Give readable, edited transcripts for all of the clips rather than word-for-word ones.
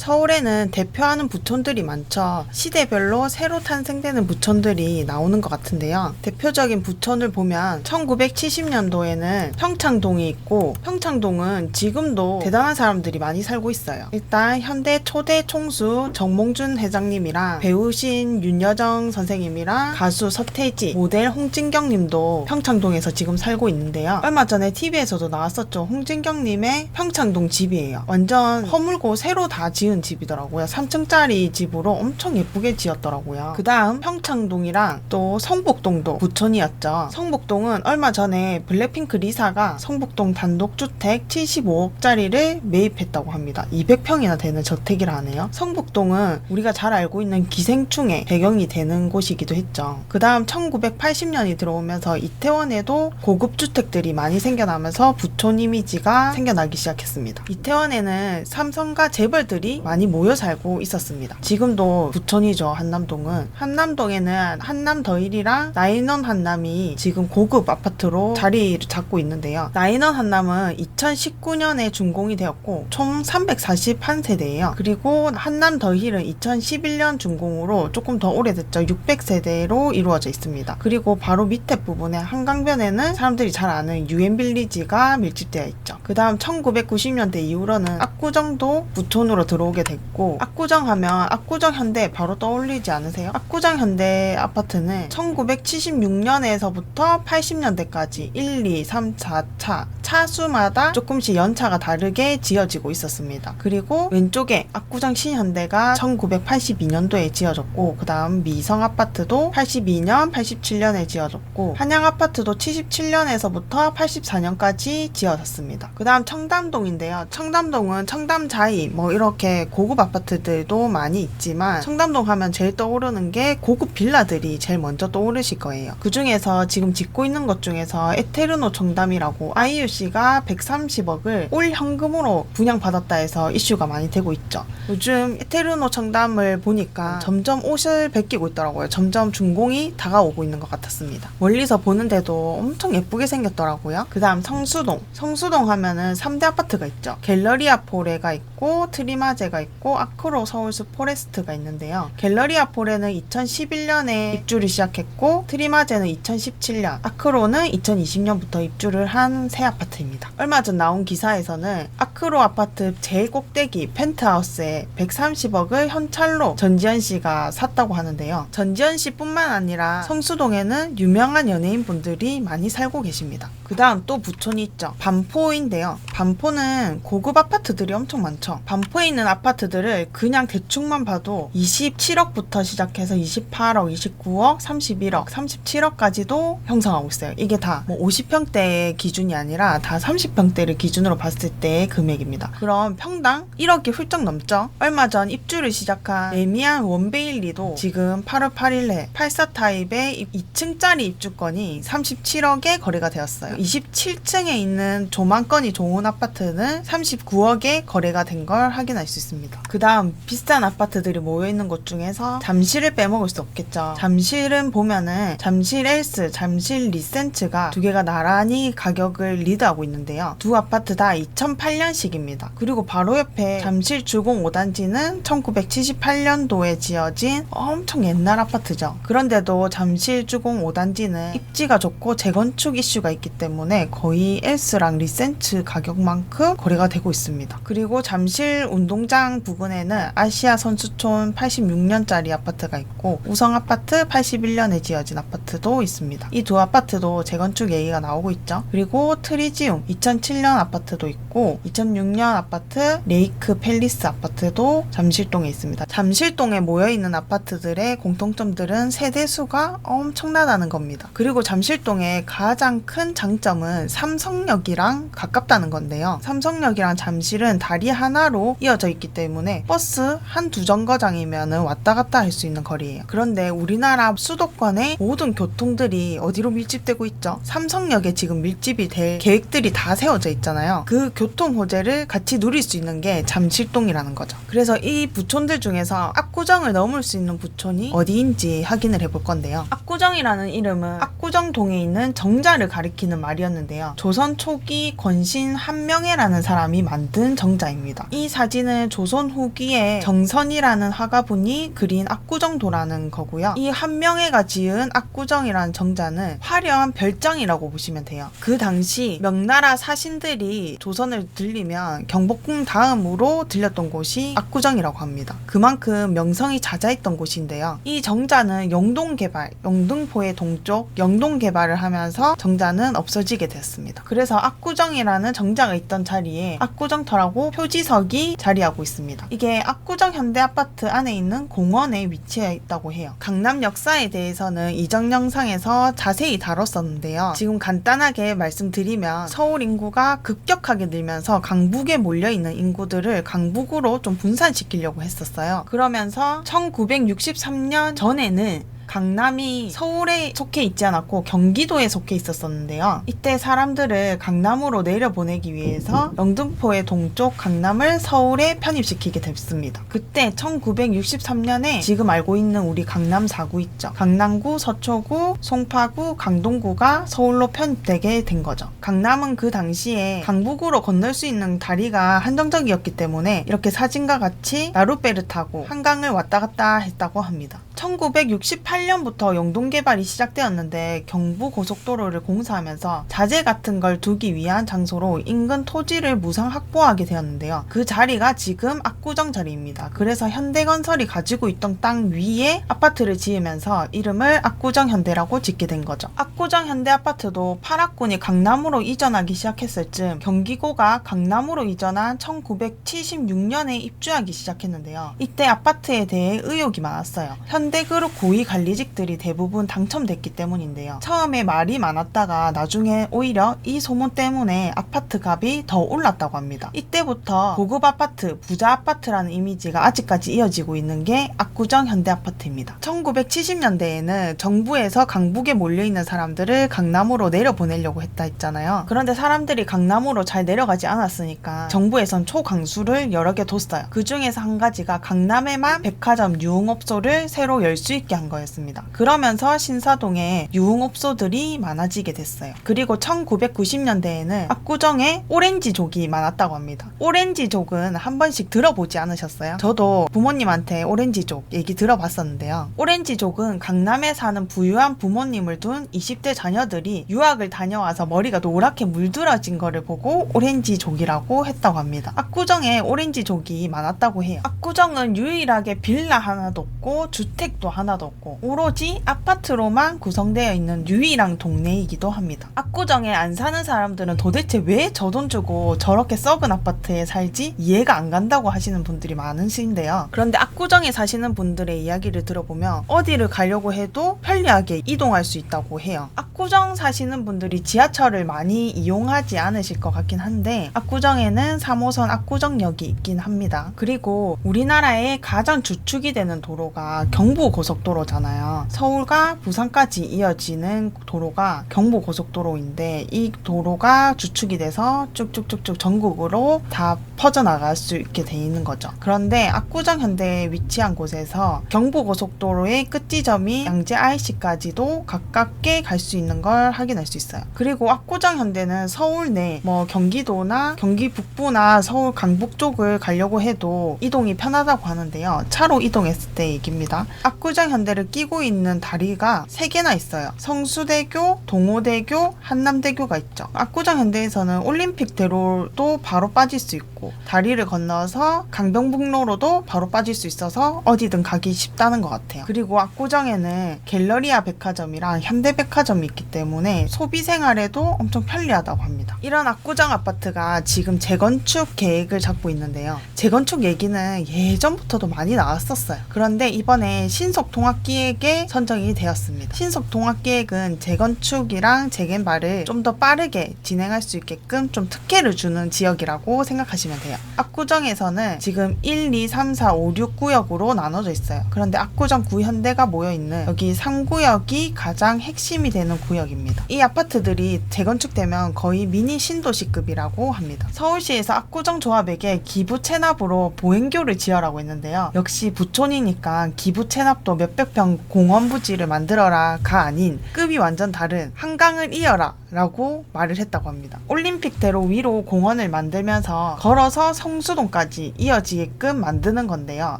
서울에는 대표하는 부촌들이 많죠. 시대별로 새로 탄생되는 부촌들이 나오는 것 같은데요. 대표적인 부촌을 보면 1970년도에는 평창동이 있고, 평창동은 지금도 대단한 사람들이 많이 살고 있어요. 일단 현대 초대 총수 정몽준 회장님이랑 배우신 윤여정 선생님이랑 가수 서태지, 모델 홍진경 님도 평창동에서 지금 살고 있는데요. 얼마 전에 TV에서도 나왔었죠. 홍진경 님의 평창동 집이에요. 완전 허물고 새로 다 지은 집이더라고요. 3층짜리 집으로 엄청 예쁘게 지었더라고요. 그 다음 평창동이랑 또 성북동도 부촌이었죠. 성북동은 얼마 전에 블랙핑크 리사가 성북동 단독주택 75억짜리를 매입했다고 합니다. 200평이나 되는 저택이라 하네요. 성북동은 우리가 잘 알고 있는 기생충의 배경이 되는 곳이기도 했죠. 그 다음 1980년이 들어오면서 이태원에도 고급 주택들이 많이 생겨나면서 부촌 이미지가 생겨나기 시작했습니다. 이태원에는 삼성가 재벌들이 많이 모여 살고 있었습니다. 지금도 부촌이죠. 한남동은. 한남동에는 한남더일이랑 나인원 한남이 지금 고급 아파트로 자리를 잡고 있는데요. 나인원 한남은 2019년에 준공이 되었고 총 341세대예요. 그리고 한남더힐은 2011년 준공으로 조금 더 오래됐죠. 600세대로 이루어져 있습니다. 그리고 바로 밑에 부분에 한강변에는 사람들이 잘 아는 유엔빌리지가 밀집되어 있죠. 그 다음 1990년대 이후로는 압구정도 부촌으로 들어오게 됐고, 압구정 하면 압구정 현대 바로 떠올리지 않으세요? 압구정 현대 아파트는 1976년에서부터 80년대까지 1, 2, 3, 4차 차수마다 조금씩 연차가 다르게 지어지고 있었습니다. 그리고 왼쪽에 압구정 신현대가 1982년도에 지어졌고, 그 다음 미성 아파트도 82년, 87년에 지어졌고, 한양 아파트도 77년에서부터 84년까지 지어졌습니다. 그 다음 청담동인데요. 청담동은 청담자이 뭐 이렇게 고급 아파트들도 많이 있지만, 청담동 하면 제일 떠오르는 게 고급 빌라들이 제일 먼저 떠오르실 거예요. 그 중에서 지금 짓고 있는 것 중에서 에테르노 청담이라고 IUC가 130억을 올 현금으로 분양받았다 해서 이슈가 많이 되고 있죠. 요즘 에테르노 청담을 보니까 점점 옷을 벗기고 있더라고요. 점점 준공이 다가오고 있는 것 같았습니다. 멀리서 보는데도 엄청 예쁘게 생겼더라고요. 그 다음 성수동. 성수동 하면은 3대 아파트가 있죠. 갤러리아 포레가 있고, 트리마제가 있고, 아크로 서울숲 포레스트가 있는데요. 갤러리아 포레는 2011년에 입주를 시작했고, 트리마제는 2017년, 아크로는 2020년부터 입주를 한 새 아파트입니다. 얼마 전 나온 기사에서는 아크로 아파트 제일 꼭대기 펜트하우스에 130억을 현찰로 전지현 씨가 샀다고 하는데요. 전지현 씨뿐만 아니라 성수동에는 유명한 연예인 분들이 많이 살고 계십니다. 그 다음 또 부촌이 있죠. 반포인데요. 반포는 고급 아파트들이 엄청 많죠. 반포에 있는 아파트들을 그냥 대충만 봐도 27억부터 시작해서 28억, 29억, 31억, 37억까지도 형성하고 있어요. 이게 다 뭐 50평대의 기준이 아니라 다 30평대를 기준으로 봤을 때의 금액입니다. 그럼 평당 1억이 훌쩍 넘죠. 얼마 전 입주를 시작한 레미안 원베일리도 지금 8월 8일에 84타입의 2층짜리 입주권이 37억에 거래가 되었어요. 27층에 있는 조망권이 좋은 아파트는 39억에 거래가 된 걸 확인할 수 있습니다. 그 다음 비싼 아파트들이 모여있는 곳 중에서 잠실을 빼먹을 수 없겠죠. 잠실은 보면은 잠실 엘스, 잠실 리센츠가 두 개가 나란히 가격을 리드하고 있는데요. 두 아파트 다 2008년식입니다. 그리고 바로 옆에 잠실 주공 5단지는 1978년도에 지어진 엄청 옛날 아파트죠. 그런데도 잠실 주공 5단지는 입지가 좋고 재건축 이슈가 있기 때문에 거의 엘스랑 리센츠 가격만큼 거래가 되고 있습니다. 그리고 잠실 운동장 부근에는 아시아 선수촌 86년짜리 아파트가 있고, 우성 아파트 81년에 지어진 아파트도 있습니다. 이 두 아파트도 재건축 얘기가 나오고 있죠. 그리고 트리지움 2007년 아파트도 있고, 2006년 아파트 레이크 팰리스 아파트도 잠실동에 있습니다. 잠실동에 모여있는 아파트들의 공통점들은 세대수가 엄청나다는 겁니다. 그리고 잠실동의 가장 큰 장점은 삼성역이랑 가깝다는 건데요. 삼성역이랑 잠실은 다리 하나로 이어져 있기 때문에 버스 한두 정거장이면 왔다 갔다 할 수 있는 거리예요. 그런데 우리나라 수도권의 모든 교통들이 어디로 밀집되고 있죠? 삼성역에 지금 밀집이 될 계획들이 다 세워져 있잖아요. 그 교통 호재를 같이 누릴 수 있는 게 잠실동이라는 거죠. 그래서 이 부촌들 중에서 압구정을 넘을 수 있는 부촌이 어디인지 확인을 해볼 건데요. 압구정이라는 이름은 압구정동에 있는 정자를 가리키는 말이었는데요. 조선 초기 권신 한명회라는 사람이 만든 정자입니다. 이 사진을 조선 후기에 정선이라는 화가분이 그린 압구정도라는 거고요. 이 한명회가 지은 압구정이라는 정자는 화려한 별장이라고 보시면 돼요. 그 당시 명나라 사신들이 조선을 들리면 경복궁 다음으로 들렸던 곳이 압구정이라고 합니다. 그만큼 명성이 자자했던 곳인데요. 이 정자는 영동개발, 영등포의 동쪽 영동개발을 하면서 정자는 없어지게 됐습니다. 그래서 압구정이라는 정자가 있던 자리에 압구정터라고 표지석이 자리하고 있습니다. 이게 압구정 현대아파트 안에 있는 공원에 위치해 있다고 해요. 강남 역사에 대해서는 이전 영상에서 자세히 다뤘었는데요. 지금 간단하게 말씀드리면 서울 인구가 급격하게 늘면서 강북에 몰려있는 인구들을 강북으로 좀 분산시키려고 했었어요. 그러면서 1963년 전에는 강남이 서울에 속해 있지 않았고 경기도에 속해 있었었는데요. 이때 사람들을 강남으로 내려보내기 위해서 영등포의 동쪽 강남을 서울에 편입시키게 됐습니다. 그때 1963년에 지금 알고 있는 우리 강남 4구 있죠. 강남구, 서초구, 송파구, 강동구가 서울로 편입되게 된 거죠. 강남은 그 당시에 강북으로 건널 수 있는 다리가 한정적이었기 때문에 이렇게 사진과 같이 나룻배를 타고 한강을 왔다 갔다 했다고 합니다. 1968년부터 영동개발이 시작되었는데 경부고속도로를 공사하면서 자재 같은 걸 두기 위한 장소로 인근 토지를 무상 확보하게 되었는데요. 그 자리가 지금 압구정 자리입니다. 그래서 현대건설이 가지고 있던 땅 위에 아파트를 지으면서 이름을 압구정현대라고 짓게 된 거죠. 압구정 현대아파트도 파락군이 강남으로 이전하기 시작했을 즈음 경기고가 강남으로 이전한 1976년에 입주하기 시작했는데요. 이때 아파트에 대해 의혹이 많았어요. 현대그룹 고위 관리직들이 대부분 당첨됐기 때문인데요. 처음에 말이 많았다가 나중에 오히려 이 소문 때문에 아파트 값이 더 올랐다고 합니다. 이때부터 고급 아파트, 부자 아파트라는 이미지가 아직까지 이어지고 있는 게 압구정 현대아파트입니다. 1970년대에는 정부에서 강북에 몰려있는 사람들을 강남으로 내려보내려고 했다 했잖아요. 그런데 사람들이 강남으로 잘 내려가지 않았으니까 정부에선 초강수를 여러 개 뒀어요. 그 중에서 한 가지가 강남에만 백화점, 유흥업소를 새로 열 수 있게 한 거였습니다. 그러면서 신사동에 유흥업소들이 많아지게 됐어요. 그리고 1990년대에는 압구정에 오렌지족이 많았다고 합니다. 오렌지족은 한 번씩 들어보지 않으셨어요? 저도 부모님한테 오렌지족 얘기 들어봤었는데요. 오렌지족은 강남에 사는 부유한 부모님을 둔 20대 자녀들이 유학을 다녀와서 머리가 노랗게 물들어진 거를 보고 오렌지족이라고 했다고 합니다. 압구정에 오렌지족이 많았다고 해요. 압구정은 유일하게 빌라 하나도 없고 주택도 하나도 없고 오로지 아파트로만 구성되어 있는 유일한 동네이기도 합니다. 압구정에 안 사는 사람들은 도대체 왜 저 돈 주고 저렇게 썩은 아파트에 살지 이해가 안 간다고 하시는 분들이 많으신데요. 그런데 압구정에 사시는 분들의 이야기를 들어보면 어디를 가려고 해도 편리하게 이동할 수 있다고 해요. 압구정 사시는 분들이 지하철을 많이 이용하지 않으실 것 같긴 한데 압구정에는 3호선 압구정역이 있긴 합니다. 그리고 우리나라의 가장 주축이 되는 도로가 경부고속도로잖아요. 서울과 부산까지 이어지는 도로가 경부고속도로인데 이 도로가 주축이 돼서 쭉쭉쭉쭉 전국으로 다 퍼져나갈 수 있게 돼 있는 거죠. 그런데 압구정 현대에 위치한 곳에서 경부고속도로의 끝지점이 양재 IC까지도 가깝게 갈 수 있는 걸 확인할 수 있어요. 그리고 압구정 현대는 서울 내 경기도나 경기 북부나 서울 강북 쪽을 가려고 해도 이동이 편하다고 하는데요. 차로 이동했을 때 얘기입니다. 압구정 현대를 끼고 있는 다리가 3개나 있어요. 성수대교, 동호대교, 한남대교가 있죠. 압구정 현대에서는 올림픽대로도 바로 빠질 수 있고 다리를 건너서 강변북로로도 바로 빠질 수 있어서 어디든 가기 쉽다는 것 같아요. 그리고 압구정에는 갤러리아 백화점이랑 현대백화점이 있기 때문에 소비 생활에도 엄청 편리하다고 합니다. 이런 압구정 아파트가 지금 재건축 계획을 잡고 있는데요. 재건축 얘기는 예전부터도 많이 나왔었어요. 그런데 이번에 신속통합기획에 선정이 되었습니다. 신속통합기획은 재건축이랑 재개발을 좀 더 빠르게 진행할 수 있게끔 좀 특혜를 주는 지역이라고 생각하시면 돼요. 압구정에서는 지금 1, 2, 3, 4, 5, 6 구역으로 나눠져 있어요. 그런데 압구정 구현대가 모여있는 여기 3구역이 가장 핵심이 되는 구역입니다. 이 아파트들이 재건축되면 거의 미니 신도시급이라고 합니다. 서울시에서 압구정 조합에게 기부 체납으로 보행교를 지어라고 했는데요. 역시 부촌이니까 기부 체납 체납도 몇백 평 공원 부지를 만들어라가 아닌 급이 완전 다른 한강을 이어라 라고 말을 했다고 합니다. 올림픽대로 위로 공원을 만들면서 걸어서 성수동까지 이어지게끔 만드는 건데요.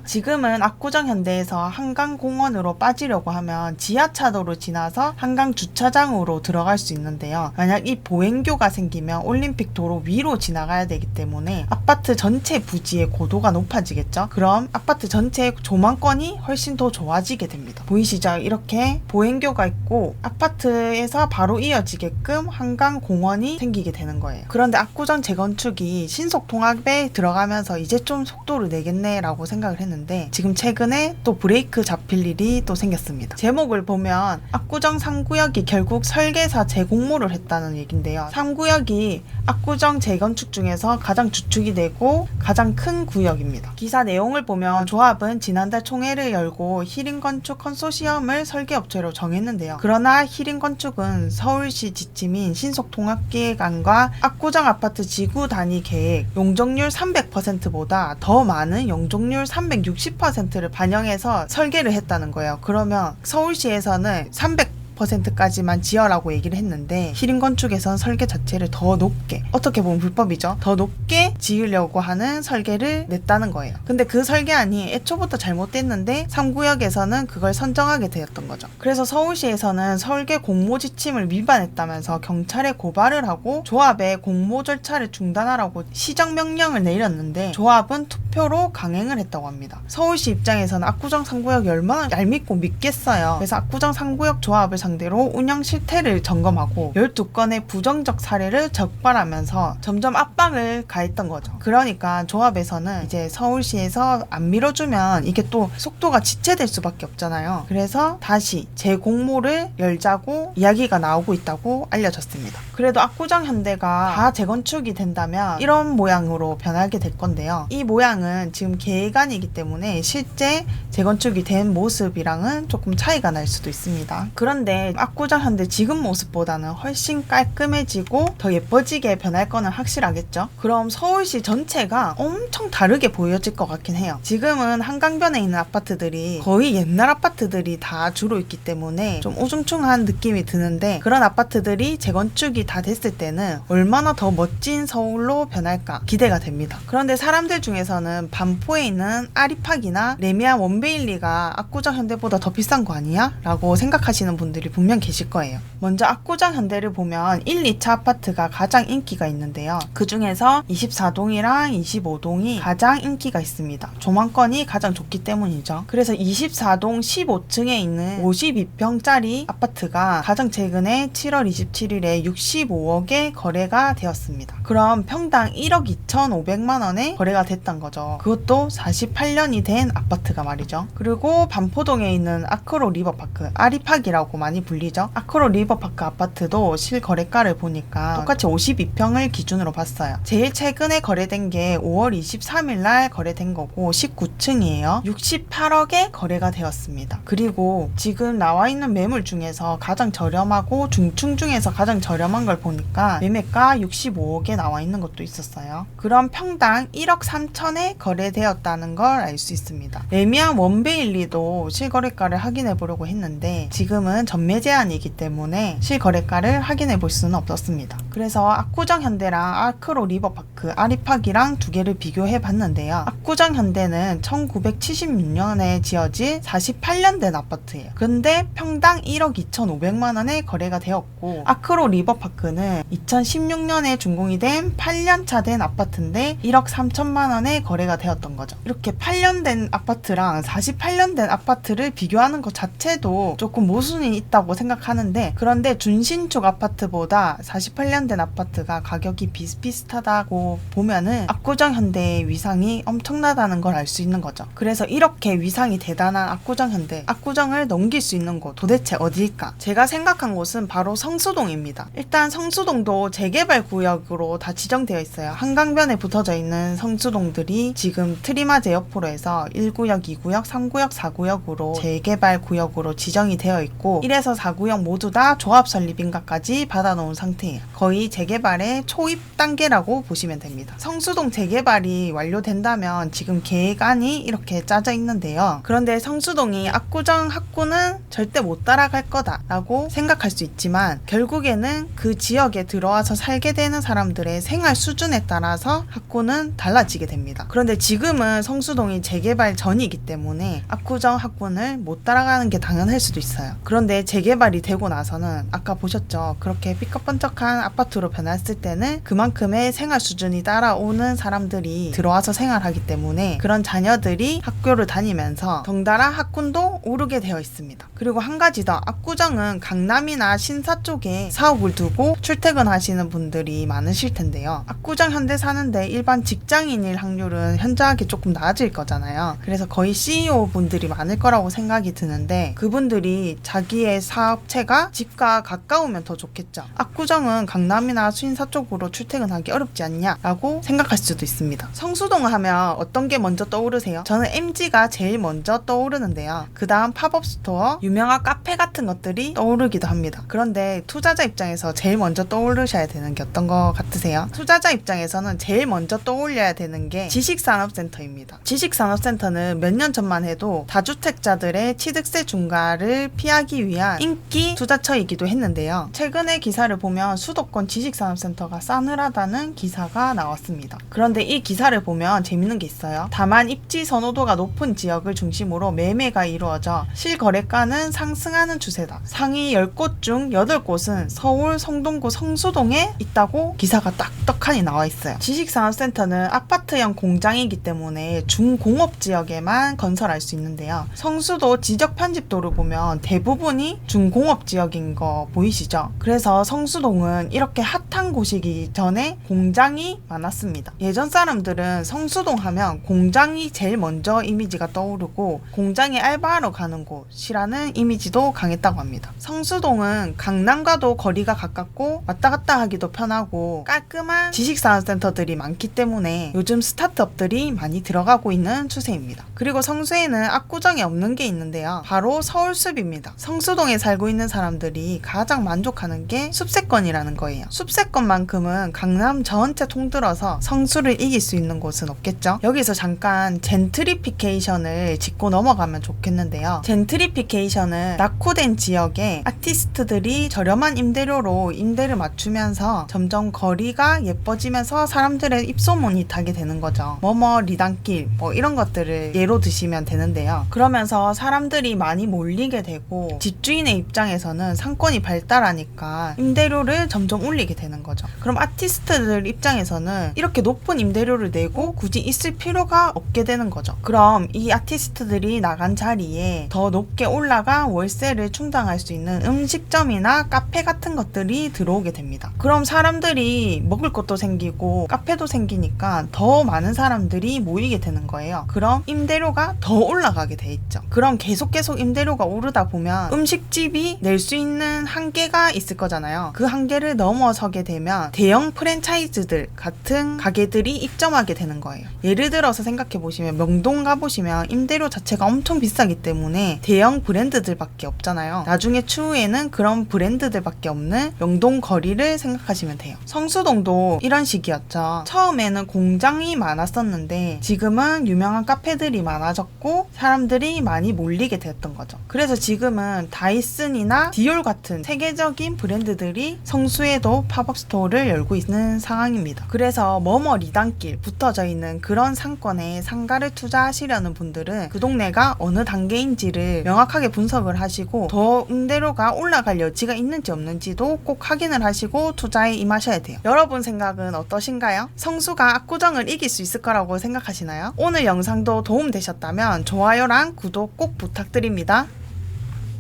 지금은 압구정현대에서 한강공원으로 빠지려고 하면 지하차도로 지나서 한강 주차장으로 들어갈 수 있는데요. 만약 이 보행교가 생기면 올림픽 도로 위로 지나가야 되기 때문에 아파트 전체 부지의 고도가 높아지겠죠. 그럼 아파트 전체의 조망권이 훨씬 더 좋아지게 됩니다. 보이시죠? 이렇게 보행교가 있고 아파트에서 바로 이어지게끔 한강공원이 생기게 되는 거예요. 그런데 압구정 재건축이 신속통합에 들어가면서 이제 좀 속도를 내겠네 라고 생각을 했는데 지금 최근에 또 브레이크 잡힐 일이 또 생겼습니다. 제목을 보면 압구정 3구역이 결국 설계사 재공모를 했다는 얘긴데요. 3구역이 압구정 재건축 중에서 가장 주축이 되고 가장 큰 구역입니다. 기사 내용을 보면 조합은 지난달 총회를 열고 히림건축 컨소시엄을 설계업체로 정했는데요. 그러나 히림건축은 서울시 지침인 신속통합계획안과 압구정 아파트 지구 단위 계획 용적률 300%보다 더 많은 용적률 360%를 반영해서 설계를 했다는 거예요. 그러면 서울시에서는 300%까지만 지어라고 얘기를 했는데 히림건축에선 설계 자체를 더 높게, 어떻게 보면 불법이죠, 더 높게 지으려고 하는 설계를 냈다는 거예요. 근데 그 설계안이 애초부터 잘못됐는데 3구역에서는 그걸 선정하게 되었던 거죠. 그래서 서울시에서는 설계 공모 지침을 위반했다면서 경찰에 고발을 하고 조합의 공모 절차를 중단하라고 시정명령을 내렸는데 조합은 투표로 강행을 했다고 합니다. 서울시 입장에서는 압구정 3구역이 얼마나 얄밉고 믿겠어요. 그래서 압구정 3구역 조합을 상대로 운영 실태를 점검하고 12건의 부정적 사례를 적발하면서 점점 압박을 가했던 거죠. 그러니까 조합에서는 이제 서울시에서 안 밀어주면 이게 또 속도가 지체될 수밖에 없잖아요. 그래서 다시 재공모를 열자고 이야기가 나오고 있다고 알려졌습니다. 그래도 압구정 현대가 다 재건축이 된다면 이런 모양으로 변하게 될 건데요. 이 모양은 지금 계획안이기 때문에 실제 재건축이 된 모습이랑은 조금 차이가 날 수도 있습니다. 그런데 압구정 현대 지금 모습보다는 훨씬 깔끔해지고 더 예뻐지게 변할 거는 확실하겠죠. 그럼 서울시 전체가 엄청 다르게 보여질 것 같긴 해요. 지금은 한강변에 있는 아파트들이 거의 옛날 아파트들이 다 주로 있기 때문에 좀 우중충한 느낌이 드는데 그런 아파트들이 재건축이 다 됐을 때는 얼마나 더 멋진 서울로 변할까 기대가 됩니다. 그런데 사람들 중에서는 반포에 있는 아리팍이나 레미안 원베일리가 압구정 현대보다 더 비싼 거 아니야? 라고 생각하시는 분들이 분명 계실 거예요. 먼저 압구정 현대를 보면 1, 2차 아파트가 가장 인기가 있는데요. 그 중에서 24동이랑 25동이 가장 인기가 있습니다. 조망권이 가장 좋기 때문이죠. 그래서 24동 15층에 있는 52평짜리 아파트가 가장 최근에 7월 27일에 65억에 거래가 되었습니다. 그럼 평당 1억 2,500만 원에 거래가 됐던 거죠. 그것도 48년이 된 아파트가 말이죠. 그리고 반포동에 있는 아크로 리버파크, 아리팍이라고 많이 불리죠. 아크로 리버파크 아파트도 실거래가를 보니까 똑같이 52평을 기준으로 봤어요. 제일 최근에 거래된 게 5월 23일 날 거래된 거고 19층이에요. 68억에 거래가 되었습니다. 그리고 지금 나와 있는 매물 중에서 가장 저렴하고 중층 중에서 가장 저렴한 걸 보니까 매매가 65억에 나와 있는 것도 있었어요. 그럼 평당 1억 3천에 거래되었다는 걸 알 수 있습니다. 레미안 원베일리도 실거래가를 확인해 보려고 했는데 지금은 전매 제한이기 때문에 실거래가를 확인해 볼 수는 없었습니다. 그래서 압구정 현대랑 아크로 리버파크, 아리팍이랑 두 개를 비교해 봤는데요. 압구정 현대는 1976년에 지어진 48년 된 아파트예요. 근데 평당 1억 2,500만 원에 거래가 되었고 아크로 리버파크는 2016년에 준공이 된 8년차 된 아파트인데 1억 3천만 원에 거래가 되었던 거죠. 이렇게 8년 된 아파트랑 48년 된 아파트를 비교하는 것 자체도 조금 모순이 있다고 생각하는데 그런데 준신축 아파트보다 48년 된 아파트가 가격이 비슷비슷하다고 보면은 압구정 현대의 위상이 엄청나다는 걸 알 수 있는 거죠. 그래서 이렇게 위상이 대단한 압구정 현대, 압구정을 넘길 수 있는 곳 도대체 어디일까? 제가 생각한 곳은 바로 성수동입니다. 일단 성수동도 재개발 구역으로 다 지정되어 있어요. 한강변에 붙어져 있는 성수동들이 지금 트리마제 옆으로 해서 1구역, 2구역, 3구역, 4구역으로 재개발 구역으로 지정이 되어 있고 1에서 1에서 4구역 모두 다 조합 설립인가까지 받아놓은 상태예요. 거의 재개발의 초입 단계라고 보시면 됩니다. 성수동 재개발이 완료된다면 지금 계획안이 이렇게 짜져 있는데요. 그런데 성수동이 압구정 학구는 절대 못 따라갈 거다라고 생각할 수 있지만 결국에는 그 지역에 들어와서 살게 되는 사람들의 생활 수준에 따라서 학구는 달라지게 됩니다. 그런데 지금은 성수동이 재개발 전이기 때문에 압구정 학군을 못 따라가는 게 당연할 수도 있어요. 그런데 재개발이 되고 나서는 아까 보셨죠? 그렇게 삐까뻔쩍한 아파트로 변했을 때는 그만큼의 생활 수준이 따라오는 사람들이 들어와서 생활하기 때문에 그런 자녀들이 학교를 다니면서 덩달아 학군도 오르게 되어 있습니다. 그리고 한 가지 더, 압구정은 강남이나 신사 쪽에 사업을 두고 출퇴근하시는 분들이 많으실 텐데요. 압구정 현대 사는데 일반 직장인일 확률은 현저하게 조금 낮을 거잖아요. 그래서 거의 CEO 분들이 많을 거라고 생각이 드는데 그분들이 자기의 사업체가 집과 가까우면 더 좋겠죠. 압구정은 강남이나 신사 쪽으로 출퇴근하기 어렵지 않냐라고 생각할 수도 있습니다. 성수동 하면 어떤 게 먼저 떠오르세요? 저는 MG가 제일 먼저 떠오르는데요. 그 다음 팝업 스토어, 유명한 카페 같은 것들이 떠오르기도 합니다. 그런데 투자자 입장에서 제일 먼저 떠오르셔야 되는 게 어떤 거 같으세요? 투자자 입장에서는 제일 먼저 떠올려야 되는 게 지식산업센터입니다. 지식산업센터는 몇 년 전만 해도 다주택자들의 취득세 중과를 피하기 위한 인기 투자처이기도 했는데요. 최근에 기사를 보면 수도권 지식산업센터가 싸늘하다는 기사가 나왔습니다. 그런데 이 기사를 보면 재밌는 게 있어요. 다만 입지 선호도가 높은 지역을 중심으로 매매가 이루어져 실거래가는 상승하는 추세다. 상위 10곳 중 8곳은 서울 성동구 성수동에 있다고 기사가 딱딱하니 나와 있어요. 지식산업센터는 아파트형 공장이기 때문에 중공업 지역에만 건설할 수 있는데요. 성수도 지적 편집도를 보면 대부분이 중공업 지역인 거 보이시죠? 그래서 성수동은 이렇게 핫한 곳이기 전에 공장이 많았습니다. 예전 사람들은 성수동 하면 공장이 제일 먼저 이미지가 떠오르고 공장에 알바하러 가는 곳이라는 이미지도 강했다고 합니다. 성수동은 강남과도 거리가 가깝고 왔다 갔다 하기도 편하고 깔끔한 지식산업센터들이 많기 때문에 요즘 스타트업들이 많이 들어가고 있는 추세입니다. 그리고 성수에는 압구정에 없는 게 있는데요. 바로 서울숲입니다. 성수동에 살고 있는 사람들이 가장 만족하는 게 숲세권이라는 거예요. 숲세권만큼은 강남 전체 통틀어서 성수를 이길 수 있는 곳은 없겠죠. 여기서 잠깐 젠트리피케이션을 짚고 넘어가면 좋겠는데요. 젠트리피케이션은 낙후된 지역에 아티스트들이 저렴한 임대료로 임대를 맞추면서 점점 거리가 예뻐지면서 사람들의 입소문이 타게 되는 거죠. 뭐뭐 리단길 이런 것들을 예로 드시면 되는데요. 그러면서 사람들이 많이 몰리게 되고 집주인의 입장에서는 상권이 발달하니까 임대료를 점점 올리게 되는 거죠. 그럼 아티스트들 입장에서는 이렇게 높은 임대료를 내고 굳이 있을 필요가 없게 되는 거죠. 그럼 이 아티스트들이 나간 자리에 더 높게 올라가 월세를 충당할 수 있는 음식점이나 카페 같은 것들이 들어오게 됩니다. 그럼 사람들이 먹을 것도 생기고 카페도 생기니까 더 많은 사람들이 모이게 되는 거예요. 그럼 임대료가 더 올라가게 돼 있죠. 그럼 계속 임대료가 오르다 보면 음식집이 낼 수 있는 한계가 있을 거잖아요. 그 한계를 넘어서게 되면 대형 프랜차이즈들 같은 가게들이 입점하게 되는 거예요. 예를 들어서 생각해 보시면 명동 가보시면 임대료 자체가 엄청 비싸기 때문에 대형 브랜드들밖에 없잖아요. 나중에 추후에는 그런 브랜드들밖에 없는 명동 거리를 생각하시면 돼요. 성수동도 이런 식이었죠. 처음에는 공장이 많았었는데 지금은 유명한 카페들이 많아졌고 사람들이 많이 몰리게 되었던 거죠. 그래서 지금은 다이슨이나 디올 같은 세계적인 브랜드들이 성수에도 팝업 스토어를 열고 있는 상황입니다. 그래서 뭐뭐 리단길 붙어져 있는 그런 상권에 상가를 투자하시려는 분들은 그 동네가 어느 단계인지를 명확하게 분석을 하시고 더 임대료가 올라갈 여지가 있는지 없는지도 꼭 확인을 하시고 투자에 임하셔야 돼요. 여러분 생각은 어떠신가요? 성수가 압구정을 이길 수 있을 거라고 생각하시나요? 오늘 영상도 도움되셨다면 좋아요랑 구독 꼭 부탁드립니다.